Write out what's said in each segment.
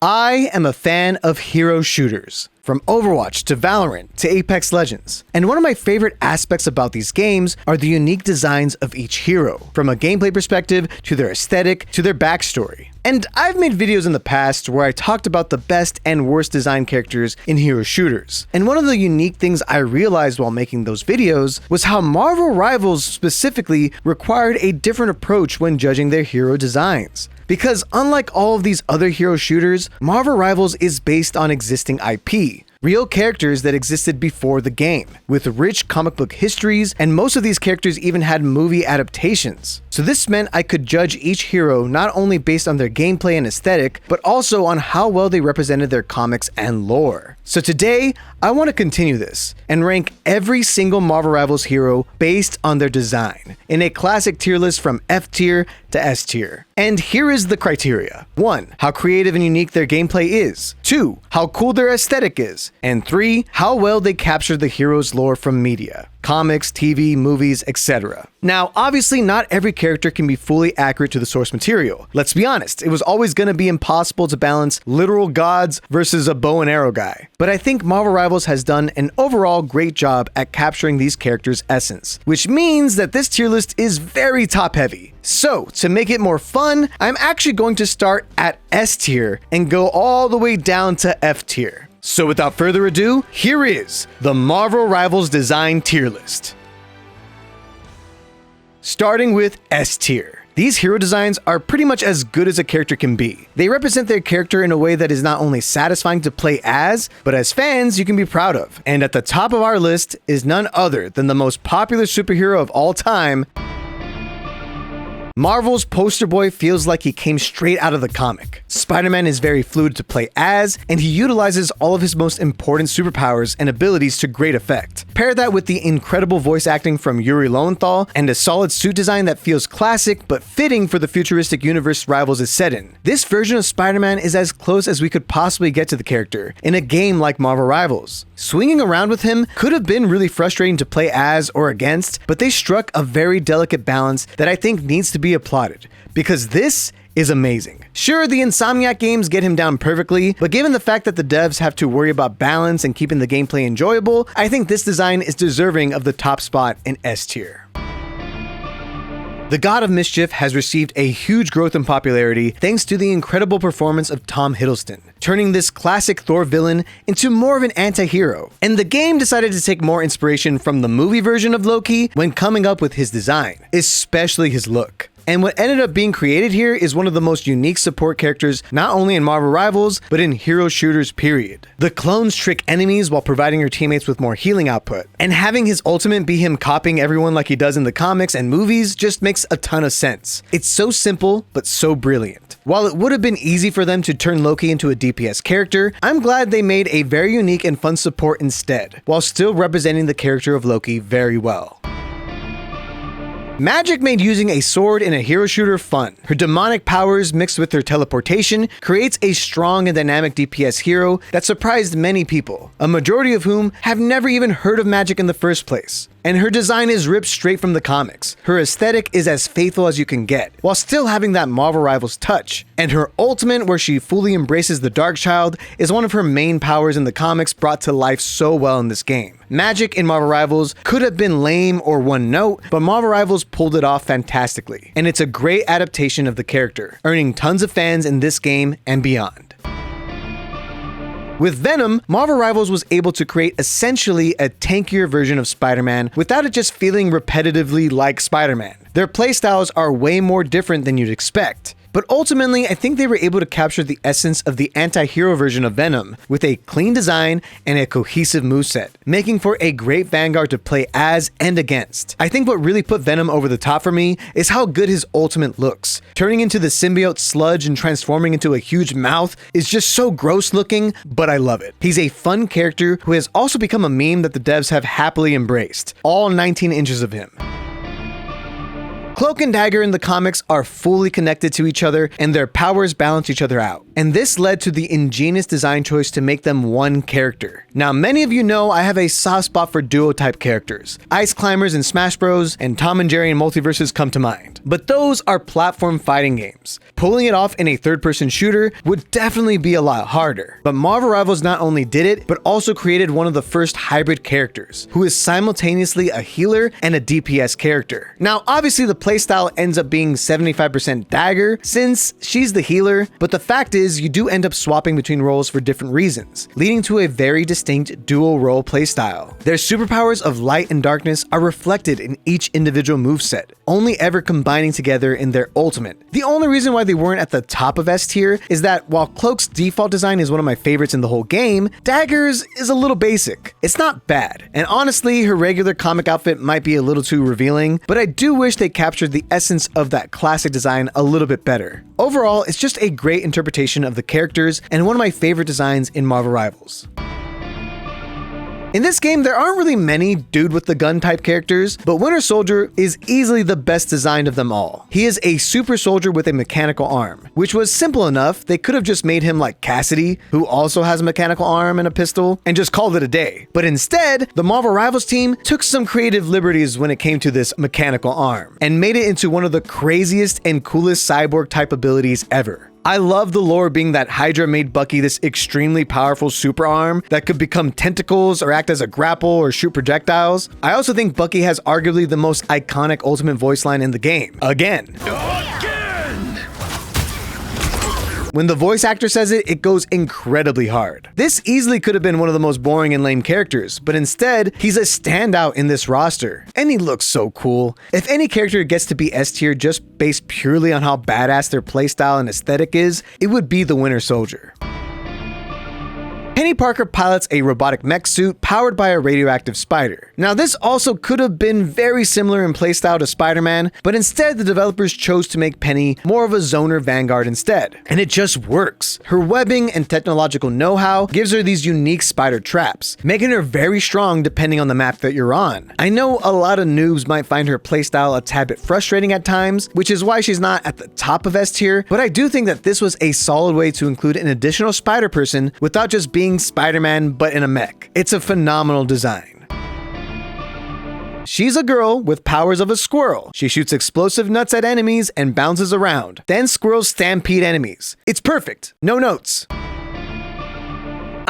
I am a fan of hero shooters, from Overwatch to Valorant to Apex Legends. And one of my favorite aspects about these games are the unique designs of each hero, from a gameplay perspective to their aesthetic to their backstory. And I've made videos in the past where I talked about the best and worst design characters in hero shooters. And one of the unique things I realized while making those videos was how Marvel Rivals specifically required a different approach when judging their hero designs. Because unlike all of these other hero shooters, Marvel Rivals is based on existing IP, real characters that existed before the game, with rich comic book histories, and most of these characters even had movie adaptations. So this meant I could judge each hero not only based on their gameplay and aesthetic, but also on how well they represented their comics and lore. So today, I want to continue this and rank every single Marvel Rivals hero based on their design, in a classic tier list from F tier to S tier. And here is the criteria. 1. How creative and unique their gameplay is. 2. How cool their aesthetic is. And 3. How well they capture the hero's lore from media. Comics, TV, movies, etc. Now, obviously not every character can be fully accurate to the source material. Let's be honest, it was always going to be impossible to balance literal gods versus a bow and arrow guy. But I think Marvel Rivals has done an overall great job at capturing these characters' essence, which means that this tier list is very top heavy. So, to make it more fun, I'm actually going to start at S tier and go all the way down to F tier. So without further ado, here is the Marvel Rivals design tier list. Starting with S tier. These hero designs are pretty much as good as a character can be. They represent their character in a way that is not only satisfying to play as, but as fans you can be proud of. And at the top of our list is none other than the most popular superhero of all time. Marvel's poster boy feels like he came straight out of the comic. Spider-Man is very fluid to play as, and he utilizes all of his most important superpowers and abilities to great effect. Pair that with the incredible voice acting from Yuri Lowenthal and a solid suit design that feels classic but fitting for the futuristic universe Rivals is set in. This version of Spider-Man is as close as we could possibly get to the character in a game like Marvel Rivals. Swinging around with him could have been really frustrating to play as or against, but they struck a very delicate balance that I think needs to be applauded, because this is amazing. Sure, the Insomniac games get him down perfectly, but given the fact that the devs have to worry about balance and keeping the gameplay enjoyable, I think this design is deserving of the top spot in S tier. The God of Mischief has received a huge growth in popularity thanks to the incredible performance of Tom Hiddleston, turning this classic Thor villain into more of an anti-hero. And the game decided to take more inspiration from the movie version of Loki when coming up with his design, especially his look. And what ended up being created here is one of the most unique support characters not only in Marvel Rivals, but in hero shooters period. The clones trick enemies while providing your teammates with more healing output. And having his ultimate be him copying everyone like he does in the comics and movies just makes a ton of sense. It's so simple, but so brilliant. While it would have been easy for them to turn Loki into a DPS character, I'm glad they made a very unique and fun support instead, while still representing the character of Loki very well. Magik made using a sword in a hero shooter fun. Her demonic powers mixed with her teleportation creates a strong and dynamic DPS hero that surprised many people, a majority of whom have never even heard of Magik in the first place. And her design is ripped straight from the comics. Her aesthetic is as faithful as you can get, while still having that Marvel Rivals touch. And her ultimate, where she fully embraces the Darkchild, is one of her main powers in the comics brought to life so well in this game. Magik in Marvel Rivals could have been lame or one note, but Marvel Rivals pulled it off fantastically. And it's a great adaptation of the character, earning tons of fans in this game and beyond. With Venom, Marvel Rivals was able to create essentially a tankier version of Spider-Man without it just feeling repetitively like Spider-Man. Their playstyles are way more different than you'd expect. But ultimately, I think they were able to capture the essence of the anti-hero version of Venom with a clean design and a cohesive moveset, making for a great Vanguard to play as and against. I think what really put Venom over the top for me is how good his ultimate looks. Turning into the symbiote sludge and transforming into a huge mouth is just so gross looking, but I love it. He's a fun character who has also become a meme that the devs have happily embraced, all 19 inches of him. Cloak and Dagger in the comics are fully connected to each other, and their powers balance each other out. And this led to the ingenious design choice to make them one character. Now, many of you know I have a soft spot for duo-type characters. Ice Climbers in Smash Bros. And Tom and Jerry in Multiverses come to mind. But those are platform fighting games. Pulling it off in a third-person shooter would definitely be a lot harder. But Marvel Rivals not only did it, but also created one of the first hybrid characters, who is simultaneously a healer and a DPS character. Now, obviously the playstyle ends up being 75% Dagger, since she's the healer, but the fact is you do end up swapping between roles for different reasons, leading to a very distinct dual role playstyle. Their superpowers of light and darkness are reflected in each individual moveset, only ever combining together in their ultimate. The only reason why they weren't at the top of S tier is that while Cloak's default design is one of my favorites in the whole game, Dagger's is a little basic. It's not bad, and honestly, her regular comic outfit might be a little too revealing, but I do wish they captured the essence of that classic design a little bit better. Overall, it's just a great interpretation of the characters and one of my favorite designs in Marvel Rivals. In this game, there aren't really many dude with the gun type characters, but Winter Soldier is easily the best designed of them all. He is a super soldier with a mechanical arm, which was simple enough. They could have just made him like Cassidy, who also has a mechanical arm and a pistol, and just called it a day. But instead, the Marvel Rivals team took some creative liberties when it came to this mechanical arm, and made it into one of the craziest and coolest cyborg type abilities ever. I love the lore being that Hydra made Bucky this extremely powerful super arm that could become tentacles or act as a grapple or shoot projectiles. I also think Bucky has arguably the most iconic ultimate voice line in the game. Again. When the voice actor says it, it goes incredibly hard. This easily could have been one of the most boring and lame characters, but instead, he's a standout in this roster. And he looks so cool. If any character gets to be S tier just based purely on how badass their playstyle and aesthetic is, it would be the Winter Soldier. Penny Parker pilots a robotic mech suit powered by a radioactive spider. Now, this also could have been very similar in playstyle to Spider-Man, but instead the developers chose to make Penny more of a zoner vanguard instead. And it just works. Her webbing and technological know-how gives her these unique spider traps, making her very strong depending on the map that you're on. I know a lot of noobs might find her playstyle a tad bit frustrating at times, which is why she's not at the top of S tier, but I do think that this was a solid way to include an additional spider person without just being Spider-Man but in a mech. It's a phenomenal design. She's a girl with powers of a squirrel. She shoots explosive nuts at enemies and bounces around. Then squirrels stampede enemies. It's perfect. No notes.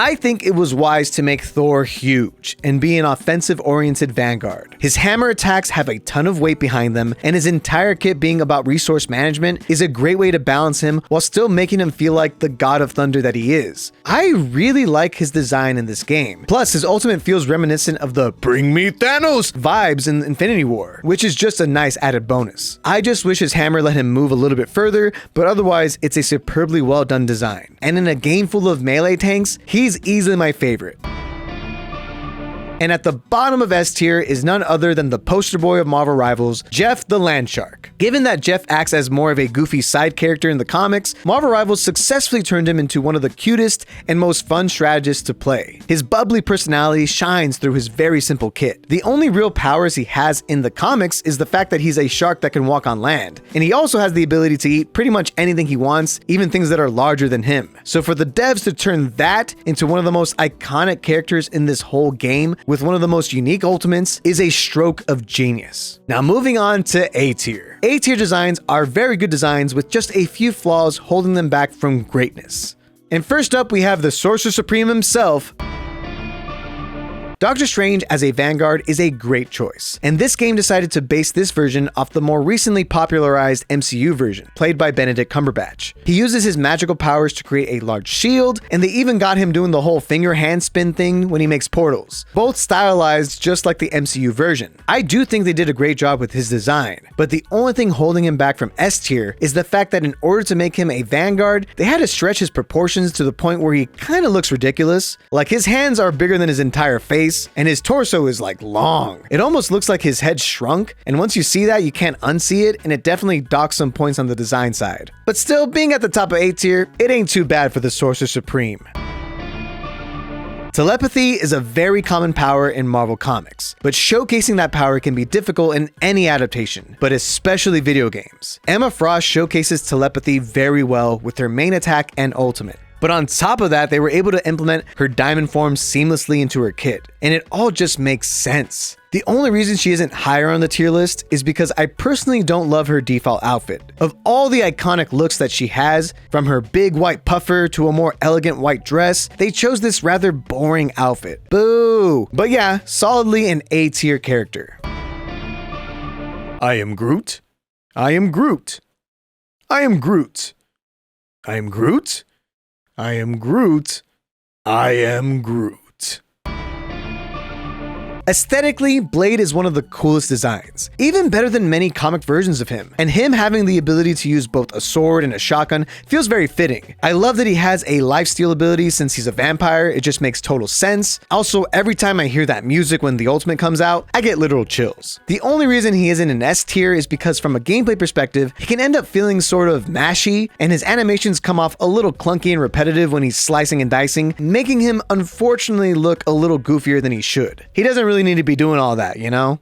I think it was wise to make Thor huge and be an offensive-oriented vanguard. His hammer attacks have a ton of weight behind them, and his entire kit being about resource management is a great way to balance him while still making him feel like the God of Thunder that he is. I really like his design in this game. Plus, his ultimate feels reminiscent of the "Bring me Thanos" vibes in Infinity War, which is just a nice added bonus. I just wish his hammer let him move a little bit further, but otherwise, it's a superbly well done design. And in a game full of melee tanks, he's easily my favorite. And at the bottom of S tier is none other than the poster boy of Marvel Rivals, Jeff the Landshark. Given that Jeff acts as more of a goofy side character in the comics, Marvel Rivals successfully turned him into one of the cutest and most fun strategists to play. His bubbly personality shines through his very simple kit. The only real powers he has in the comics is the fact that he's a shark that can walk on land. And he also has the ability to eat pretty much anything he wants, even things that are larger than him. So for the devs to turn that into one of the most iconic characters in this whole game, with one of the most unique ultimates, is a stroke of genius. Now moving on to A tier. A tier designs are very good designs with just a few flaws holding them back from greatness. And first up, we have the Sorcerer Supreme himself. Doctor Strange as a Vanguard is a great choice, and this game decided to base this version off the more recently popularized MCU version, played by Benedict Cumberbatch. He uses his magical powers to create a large shield, and they even got him doing the whole finger hand spin thing when he makes portals, both stylized just like the MCU version. I do think they did a great job with his design, but the only thing holding him back from S tier is the fact that in order to make him a Vanguard, they had to stretch his proportions to the point where he kind of looks ridiculous. Like, his hands are bigger than his entire face, and his torso is like long. It almost looks like his head shrunk, and once you see that, you can't unsee it, and it definitely docks some points on the design side. But still, being at the top of A tier, it ain't too bad for the Sorcerer Supreme. Telepathy is a very common power in Marvel Comics, but showcasing that power can be difficult in any adaptation, but especially video games. Emma Frost showcases telepathy very well with her main attack and ultimate. But on top of that, they were able to implement her diamond form seamlessly into her kit, and it all just makes sense. The only reason she isn't higher on the tier list is because I personally don't love her default outfit. Of all the iconic looks that she has, from her big white puffer to a more elegant white dress, they chose this rather boring outfit. Boo! But yeah, solidly an A tier character. I am Groot. I am Groot. I am Groot. I am Groot. I am Groot. I am Groot. Aesthetically, Blade is one of the coolest designs, even better than many comic versions of him, and him having the ability to use both a sword and a shotgun feels very fitting. I love that he has a lifesteal ability since he's a vampire, it just makes total sense. Also, every time I hear that music when the ultimate comes out, I get literal chills. The only reason he isn't an S tier is because from a gameplay perspective, he can end up feeling sort of mashy, and his animations come off a little clunky and repetitive when he's slicing and dicing, making him unfortunately look a little goofier than he should. He doesn't really need to be doing all that, you know?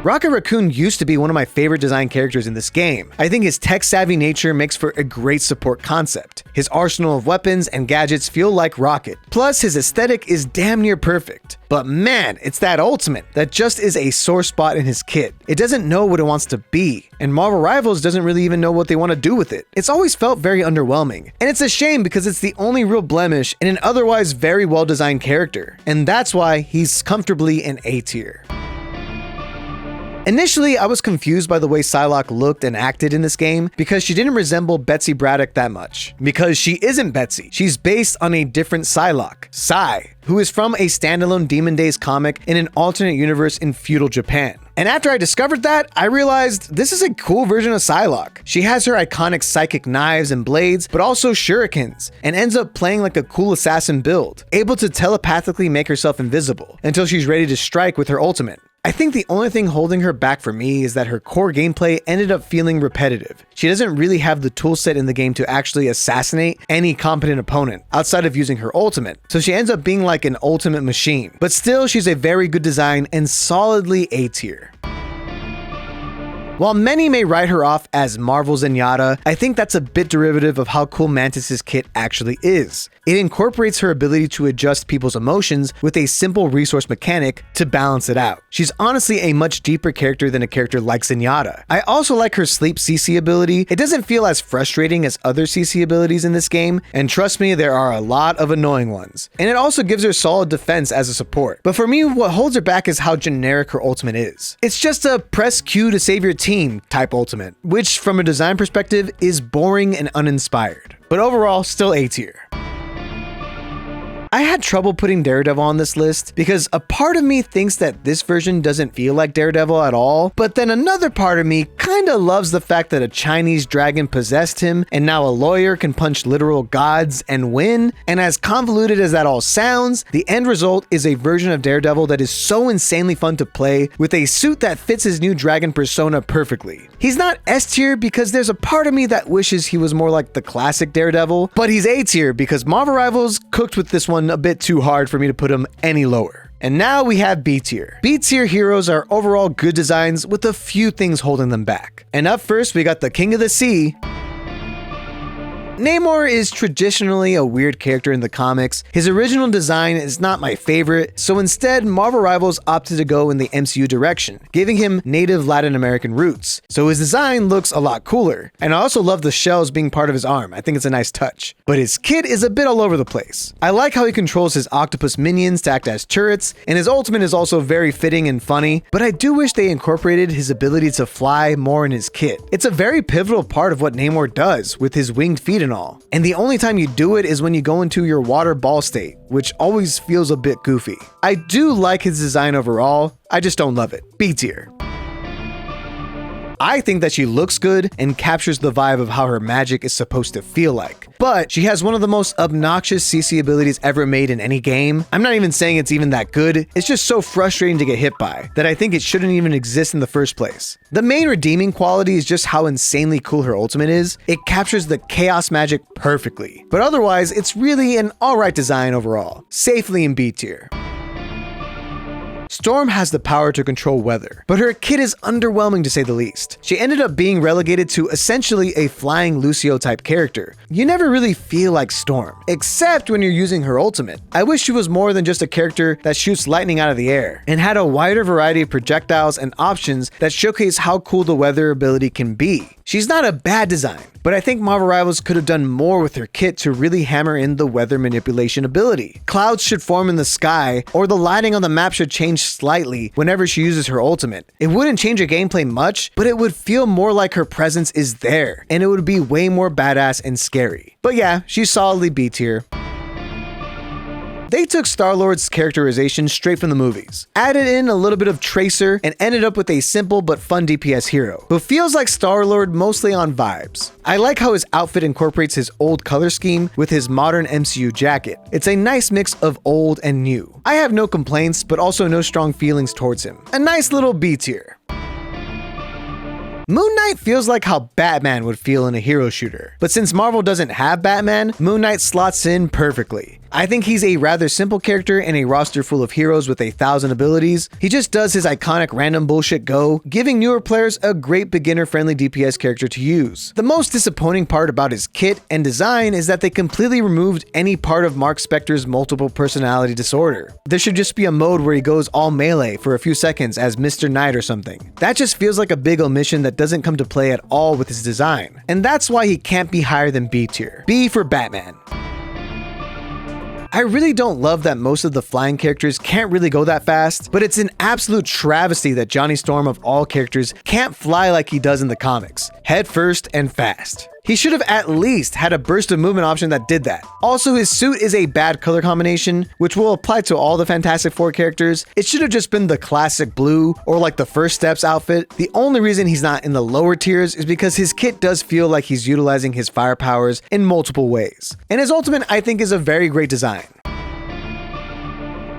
Rocket Raccoon used to be one of my favorite design characters in this game. I think his tech-savvy nature makes for a great support concept. His arsenal of weapons and gadgets feel like Rocket. Plus, his aesthetic is damn near perfect. But man, it's that ultimate that just is a sore spot in his kit. It doesn't know what it wants to be, and Marvel Rivals doesn't really even know what they want to do with it. It's always felt very underwhelming, and it's a shame because it's the only real blemish in an otherwise very well-designed character, and that's why he's comfortably an A tier. Initially, I was confused by the way Psylocke looked and acted in this game because she didn't resemble Betsy Braddock that much. Because she isn't Betsy, she's based on a different Psylocke, Psy, who is from a standalone Demon Days comic in an alternate universe in feudal Japan. And after I discovered that, I realized this is a cool version of Psylocke. She has her iconic psychic knives and blades, but also shurikens, and ends up playing like a cool assassin build, able to telepathically make herself invisible until she's ready to strike with her ultimate. I think the only thing holding her back for me is that her core gameplay ended up feeling repetitive. She doesn't really have the toolset in the game to actually assassinate any competent opponent outside of using her ultimate, so she ends up being like an ultimate machine. But still, she's a very good design and solidly A tier. While many may write her off as Marvel Zenyatta, I think that's a bit derivative of how cool Mantis's kit actually is. It incorporates her ability to adjust people's emotions with a simple resource mechanic to balance it out. She's honestly a much deeper character than a character like Zenyatta. I also like her sleep CC ability. It doesn't feel as frustrating as other CC abilities in this game, and trust me, there are a lot of annoying ones. And it also gives her solid defense as a support. But for me, what holds her back is how generic her ultimate is. It's just a press Q to save your team type ultimate, which from a design perspective is boring and uninspired. But overall, still A tier. I had trouble putting Daredevil on this list because a part of me thinks that this version doesn't feel like Daredevil at all, but then another part of me kinda loves the fact that a Chinese dragon possessed him and now a lawyer can punch literal gods and win, and as convoluted as that all sounds, the end result is a version of Daredevil that is so insanely fun to play with a suit that fits his new dragon persona perfectly. He's not S tier because there's a part of me that wishes he was more like the classic Daredevil, but he's A tier because Marvel Rivals cooked with this one a bit too hard for me to put him any lower. And now we have B tier. B tier heroes are overall good designs with a few things holding them back. And up first, we got the King of the Sea. Namor is traditionally a weird character in the comics. His original design is not my favorite, so instead Marvel Rivals opted to go in the MCU direction, giving him native Latin American roots. So his design looks a lot cooler, and I also love the shells being part of his arm. I think it's a nice touch. But his kit is a bit all over the place. I like how he controls his octopus minions to act as turrets, and his ultimate is also very fitting and funny, but I do wish they incorporated his ability to fly more in his kit. It's a very pivotal part of what Namor does with his winged feet and all. And the only time you do it is when you go into your water ball state, which always feels a bit goofy. I do like his design overall, I just don't love it. B tier. I think that she looks good and captures the vibe of how her magic is supposed to feel like. But she has one of the most obnoxious CC abilities ever made in any game. I'm not even saying it's even that good, it's just so frustrating to get hit by that I think it shouldn't even exist in the first place. The main redeeming quality is just how insanely cool her ultimate is. It captures the chaos magic perfectly. But otherwise, it's really an alright design overall, safely in B tier. Storm has the power to control weather, but her kit is underwhelming to say the least. She ended up being relegated to essentially a flying Lucio type character. You never really feel like Storm, except when you're using her ultimate. I wish she was more than just a character that shoots lightning out of the air, and had a wider variety of projectiles and options that showcase how cool the weather ability can be. She's not a bad design, but I think Marvel Rivals could have done more with her kit to really hammer in the weather manipulation ability. Clouds should form in the sky, or the lighting on the map should change slightly whenever she uses her ultimate. It wouldn't change her gameplay much, but it would feel more like her presence is there, and it would be way more badass and scary. But yeah, she's solidly B tier. They took Star-Lord's characterization straight from the movies, added in a little bit of Tracer, and ended up with a simple but fun DPS hero, who feels like Star-Lord mostly on vibes. I like how his outfit incorporates his old color scheme with his modern MCU jacket. It's a nice mix of old and new. I have no complaints, but also no strong feelings towards him. A nice little B tier. Moon Knight feels like how Batman would feel in a hero shooter, but since Marvel doesn't have Batman, Moon Knight slots in perfectly. I think he's a rather simple character in a roster full of heroes with 1,000 abilities. He just does his iconic random bullshit go, giving newer players a great beginner-friendly DPS character to use. The most disappointing part about his kit and design is that they completely removed any part of Mark Spector's multiple personality disorder. There should just be a mode where he goes all melee for a few seconds as Mr. Knight or something. That just feels like a big omission that doesn't come to play at all with his design. And that's why he can't be higher than B tier. B for Batman. I really don't love that most of the flying characters can't really go that fast, but it's an absolute travesty that Johnny Storm of all characters can't fly like he does in the comics, head first and fast. He should have at least had a burst of movement option that did that. Also, his suit is a bad color combination, which will apply to all the Fantastic Four characters. It should have just been the classic blue or like the First Steps outfit. The only reason he's not in the lower tiers is because his kit does feel like he's utilizing his fire powers in multiple ways. And his ultimate, I think, is a very great design.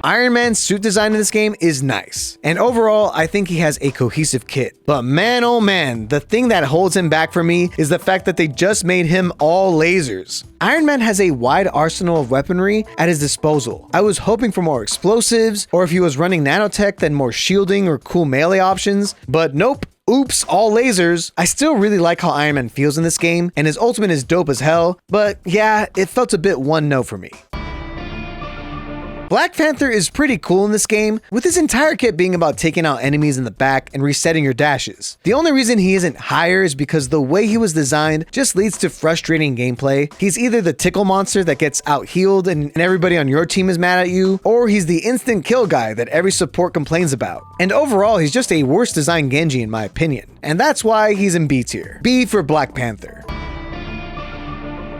Iron Man's suit design in this game is nice, and overall, I think he has a cohesive kit. But man, oh man, the thing that holds him back for me is the fact that they just made him all lasers. Iron Man has a wide arsenal of weaponry at his disposal. I was hoping for more explosives, or if he was running nanotech, then more shielding or cool melee options, but nope. Oops, all lasers. I still really like how Iron Man feels in this game, and his ultimate is dope as hell, but yeah, it felt a bit one note for me. Black Panther is pretty cool in this game, with his entire kit being about taking out enemies in the back and resetting your dashes. The only reason he isn't higher is because the way he was designed just leads to frustrating gameplay. He's either the tickle monster that gets out healed and everybody on your team is mad at you, or he's the instant kill guy that every support complains about. And overall, he's just a worse designed Genji in my opinion. And that's why he's in B tier. B for Black Panther.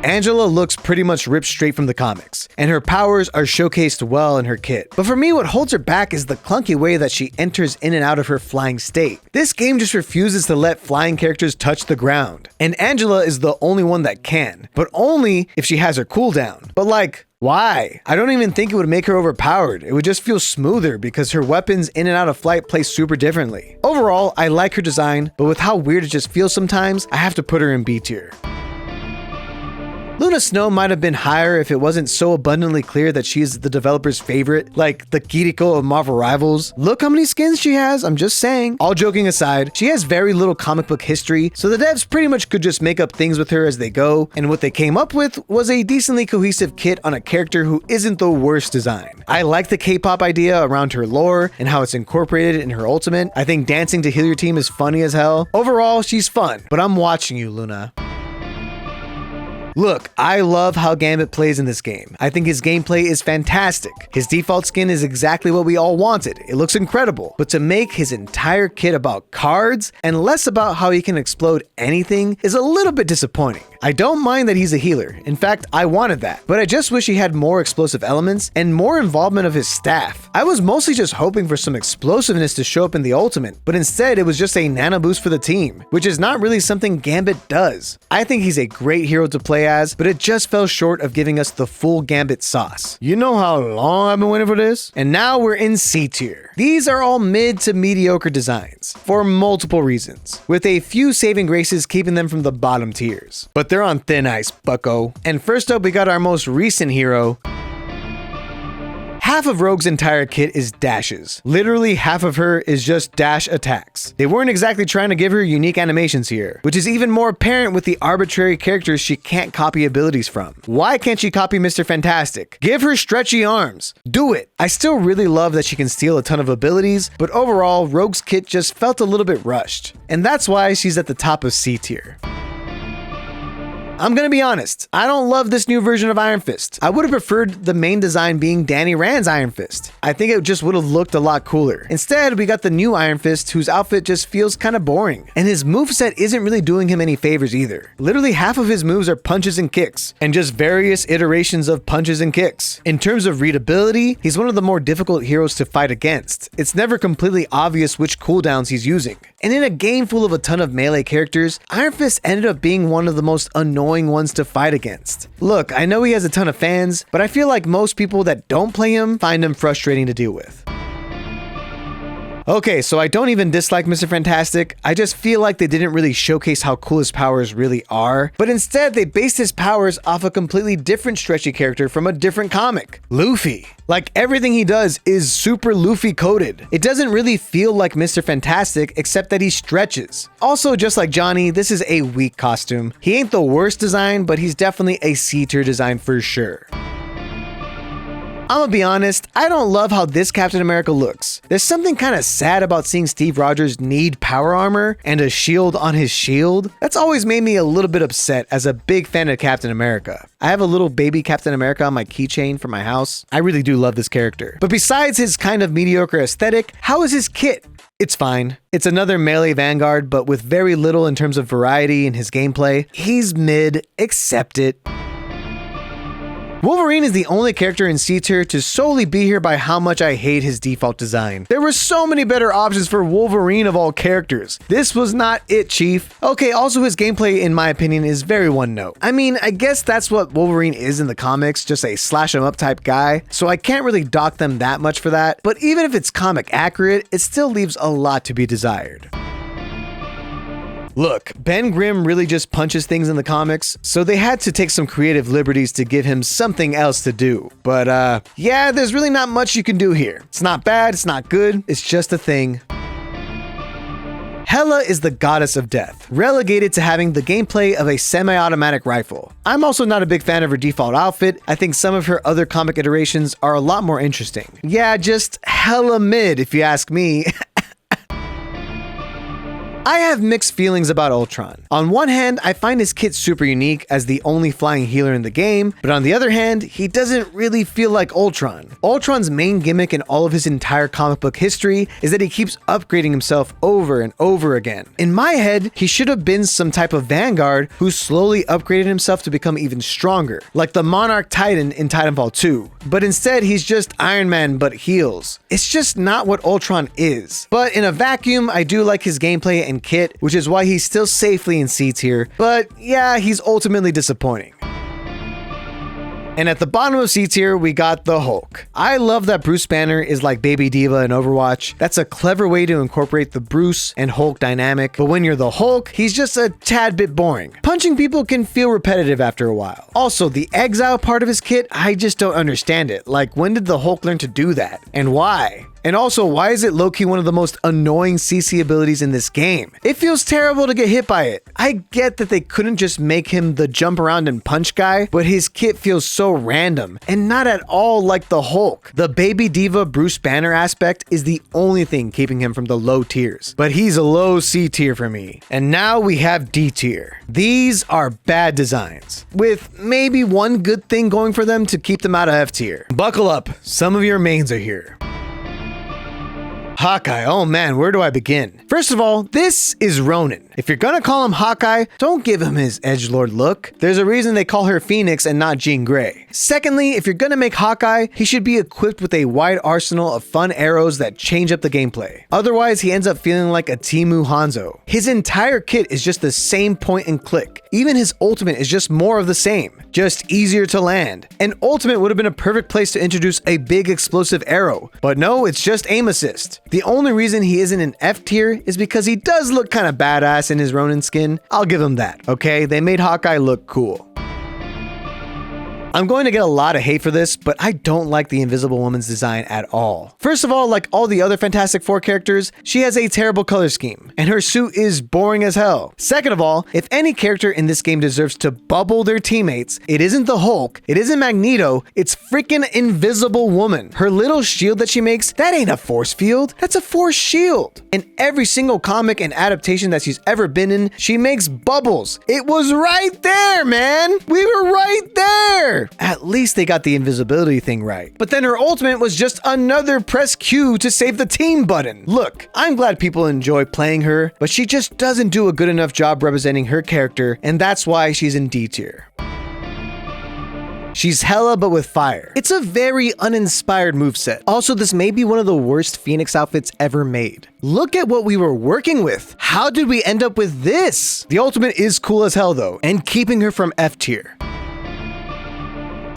Angela looks pretty much ripped straight from the comics, and her powers are showcased well in her kit. But for me, what holds her back is the clunky way that she enters in and out of her flying state. This game just refuses to let flying characters touch the ground, and Angela is the only one that can, but only if she has her cooldown. But like, why? I don't even think it would make her overpowered. It would just feel smoother because her weapons in and out of flight play super differently. Overall, I like her design, but with how weird it just feels sometimes, I have to put her in B tier. Luna Snow might have been higher if it wasn't so abundantly clear that she is the developer's favorite, like the Kiriko of Marvel Rivals. Look how many skins she has, I'm just saying. All joking aside, she has very little comic book history, so the devs pretty much could just make up things with her as they go, and what they came up with was a decently cohesive kit on a character who isn't the worst design. I like the K-pop idea around her lore and how it's incorporated in her ultimate. I think dancing to heal your team is funny as hell. Overall, she's fun, but I'm watching you, Luna. Look, I love how Gambit plays in this game. I think his gameplay is fantastic. His default skin is exactly what we all wanted. It looks incredible. But to make his entire kit about cards and less about how he can explode anything is a little bit disappointing. I don't mind that he's a healer. In fact, I wanted that. But I just wish he had more explosive elements and more involvement of his staff. I was mostly just hoping for some explosiveness to show up in the ultimate, but instead it was just a nano boost for the team, which is not really something Gambit does. I think he's a great hero to play as, but it just fell short of giving us the full Gambit sauce. You know how long I've been waiting for this? And now we're in C tier. These are all mid to mediocre designs, for multiple reasons, with a few saving graces keeping them from the bottom tiers. But they're on thin ice, bucko. And first up, we got our most recent hero. Half of Rogue's entire kit is dashes. Literally half of her is just dash attacks. They weren't exactly trying to give her unique animations here, which is even more apparent with the arbitrary characters she can't copy abilities from. Why can't she copy Mr. Fantastic? Give her stretchy arms. Do it. I still really love that she can steal a ton of abilities, but overall, Rogue's kit just felt a little bit rushed. And that's why she's at the top of C tier. I'm gonna be honest, I don't love this new version of Iron Fist. I would have preferred the main design being Danny Rand's Iron Fist. I think it just would have looked a lot cooler. Instead, we got the new Iron Fist whose outfit just feels kind of boring. And his moveset isn't really doing him any favors either. Literally half of his moves are punches and kicks, and just various iterations of punches and kicks. In terms of readability, he's one of the more difficult heroes to fight against. It's never completely obvious which cooldowns he's using. And in a game full of a ton of melee characters, Iron Fist ended up being one of the most annoying ones to fight against. Look, I know he has a ton of fans, but I feel like most people that don't play him find him frustrating to deal with. Okay, so I don't even dislike Mr. Fantastic, I just feel like they didn't really showcase how cool his powers really are, but instead they based his powers off a completely different stretchy character from a different comic, Luffy. Like everything he does is super Luffy coded. It doesn't really feel like Mr. Fantastic except that he stretches. Also, just like Johnny, this is a weak costume. He ain't the worst design, but he's definitely a C tier design for sure. I'm gonna be honest, I don't love how this Captain America looks. There's something kind of sad about seeing Steve Rogers need power armor and a shield on his shield. That's always made me a little bit upset as a big fan of Captain America. I have a little baby Captain America on my keychain for my house. I really do love this character. But besides his kind of mediocre aesthetic, how is his kit? It's fine. It's another melee Vanguard, but with very little in terms of variety in his gameplay. He's mid, accept it. Wolverine is the only character in C tier to solely be here by how much I hate his default design. There were so many better options for Wolverine of all characters. This was not it, Chief. Okay, also his gameplay in my opinion is very one note. I mean, I guess that's what Wolverine is in the comics, just a slash 'em up type guy, so I can't really dock them that much for that, but even if it's comic accurate, it still leaves a lot to be desired. Look, Ben Grimm really just punches things in the comics, so they had to take some creative liberties to give him something else to do. But yeah, there's really not much you can do here. It's not bad, it's not good, it's just a thing. Hela is the goddess of death, relegated to having the gameplay of a semi-automatic rifle. I'm also not a big fan of her default outfit. I think some of her other comic iterations are a lot more interesting. Yeah, just hella mid if you ask me. I have mixed feelings about Ultron. On one hand, I find his kit super unique as the only flying healer in the game, but on the other hand, he doesn't really feel like Ultron. Ultron's main gimmick in all of his entire comic book history is that he keeps upgrading himself over and over again. In my head, he should have been some type of Vanguard who slowly upgraded himself to become even stronger, like the Monarch Titan in Titanfall 2. But instead, he's just Iron Man but heals. It's just not what Ultron is. But in a vacuum, I do like his gameplay and kit, which is why he's still safely in C tier, but yeah, he's ultimately disappointing. And at the bottom of C tier, we got the Hulk. I love that Bruce Banner is like Baby D.Va in Overwatch. That's a clever way to incorporate the Bruce and Hulk dynamic, but when you're the Hulk, he's just a tad bit boring. Punching people can feel repetitive after a while. Also, the exile part of his kit, I just don't understand it. Like, when did the Hulk learn to do that? And why? And also, why is it low-key one of the most annoying CC abilities in this game? It feels terrible to get hit by it. I get that they couldn't just make him the jump around and punch guy, but his kit feels so random and not at all like the Hulk. The Baby D.Va Bruce Banner aspect is the only thing keeping him from the low tiers, but he's a low C tier for me. And now we have D tier. These are bad designs, with maybe one good thing going for them to keep them out of F tier. Buckle up, some of your mains are here. Hawkeye, oh man, where do I begin? First of all, this is Ronin. If you're gonna call him Hawkeye, don't give him his edgelord look. There's a reason they call her Phoenix and not Jean Grey. Secondly, if you're gonna make Hawkeye, he should be equipped with a wide arsenal of fun arrows that change up the gameplay. Otherwise, he ends up feeling like a Temu Hanzo. His entire kit is just the same point and click. Even his ultimate is just more of the same, just easier to land. An ultimate would have been a perfect place to introduce a big explosive arrow, but no, it's just aim assist. The only reason he isn't an F tier is because he does look kind of badass in his Ronin skin. I'll give him that, okay? They made Hawkeye look cool. I'm going to get a lot of hate for this, but I don't like the Invisible Woman's design at all. First of all, like all the other Fantastic Four characters, she has a terrible color scheme, and her suit is boring as hell. Second of all, if any character in this game deserves to bubble their teammates, it isn't the Hulk, it isn't Magneto, it's freaking Invisible Woman. Her little shield that she makes, that ain't a force field, that's a force shield. In every single comic and adaptation that she's ever been in, she makes bubbles. It was right there, man! We were right there! At least they got the invisibility thing right. But then her ultimate was just another press Q to save the team button. Look, I'm glad people enjoy playing her, but she just doesn't do a good enough job representing her character, and that's why she's in D tier. She's Hela but with fire. It's a very uninspired moveset. Also, this may be one of the worst Phoenix outfits ever made. Look at what we were working with. How did we end up with this? The ultimate is cool as hell though, and keeping her from F tier.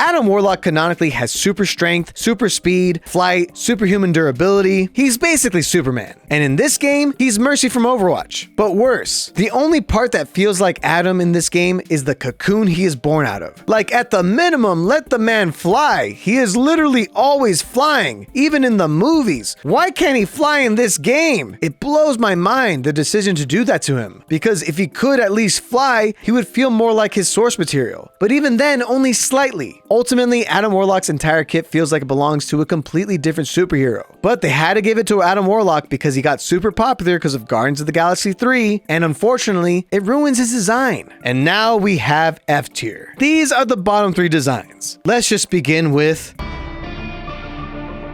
Adam Warlock canonically has super strength, super speed, flight, superhuman durability. He's basically Superman. And in this game, he's Mercy from Overwatch. But worse, the only part that feels like Adam in this game is the cocoon he is born out of. Like at the minimum, let the man fly. He is literally always flying, even in the movies. Why can't he fly in this game? It blows my mind, the decision to do that to him. Because if he could at least fly, he would feel more like his source material. But even then, only slightly. Ultimately, Adam Warlock's entire kit feels like it belongs to a completely different superhero. But they had to give it to Adam Warlock because he got super popular because of Guardians of the Galaxy 3, and unfortunately, it ruins his design. And now we have F tier. These are the bottom 3 designs. Let's just begin with...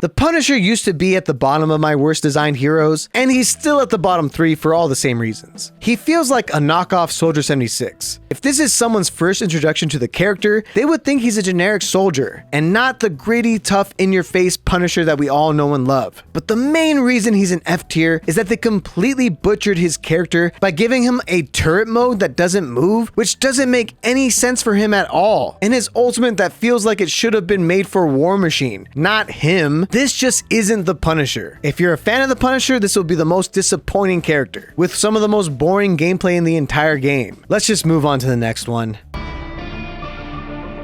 The Punisher used to be at the bottom of my worst designed heroes, and he's still at the bottom 3 for all the same reasons. He feels like a knockoff Soldier 76. If this is someone's first introduction to the character, they would think he's a generic soldier, and not the gritty, tough, in-your-face Punisher that we all know and love. But the main reason he's an F tier is that they completely butchered his character by giving him a turret mode that doesn't move, which doesn't make any sense for him at all, and his ultimate that feels like it should have been made for War Machine, not him. This just isn't the Punisher. If you're a fan of the Punisher, this will be the most disappointing character, with some of the most boring gameplay in the entire game. Let's just move on to the next one.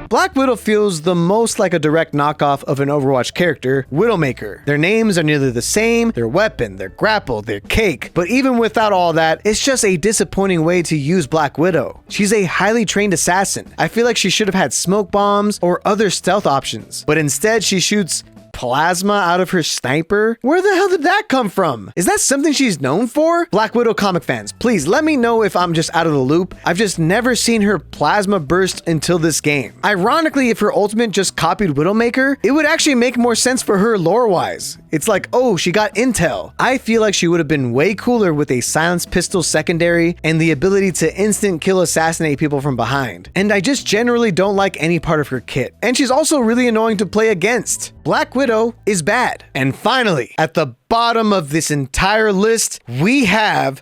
Black Widow feels the most like a direct knockoff of an Overwatch character, Widowmaker. Their names are nearly the same, their weapon, their grapple, their cake, but even without all that, it's just a disappointing way to use Black Widow. She's a highly trained assassin. I feel like she should have had smoke bombs or other stealth options, but instead she shoots plasma out of her sniper? Where the hell did that come from? Is that something she's known for? Black Widow comic fans, please let me know if I'm just out of the loop. I've just never seen her plasma burst until this game. Ironically, if her ultimate just copied Widowmaker, it would actually make more sense for her lore-wise. It's like, oh, she got intel. I feel like she would have been way cooler with a silenced pistol secondary and the ability to instant kill assassinate people from behind. And I just generally don't like any part of her kit. And she's also really annoying to play against. Black Widow is bad. And finally, at the bottom of this entire list, we have...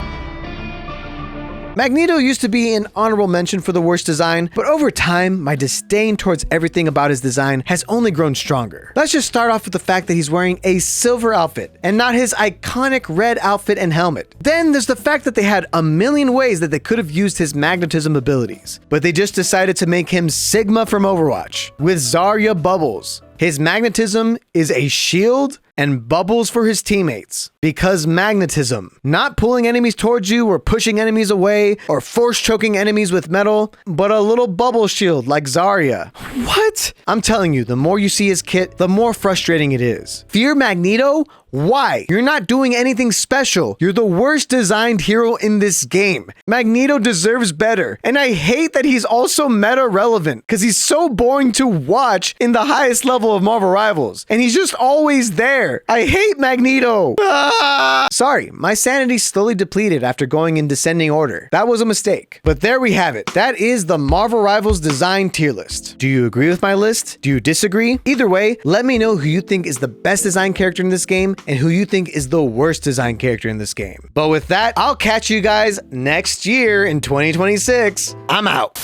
Magneto used to be an honorable mention for the worst design, but over time, my disdain towards everything about his design has only grown stronger. Let's just start off with the fact that he's wearing a silver outfit and not his iconic red outfit and helmet. Then there's the fact that they had a million ways that they could have used his magnetism abilities, but they just decided to make him Sigma from Overwatch with Zarya Bubbles. His magnetism is a shield and bubbles for his teammates. Because magnetism, not pulling enemies towards you or pushing enemies away or force choking enemies with metal, but a little bubble shield like Zarya. What? I'm telling you, the more you see his kit, the more frustrating it is. Fear Magneto? Why? You're not doing anything special. You're the worst designed hero in this game. Magneto deserves better. And I hate that he's also meta relevant because he's so boring to watch in the highest level of Marvel Rivals. And he's just always there. I hate Magneto. Sorry, my sanity slowly depleted after going in descending order. That was a mistake. But there we have it. That is the Marvel Rivals design tier list. Do you agree with my list? Do you disagree? Either way, let me know who you think is the best design character in this game and who you think is the worst design character in this game. But with that, I'll catch you guys next year in 2026. I'm out.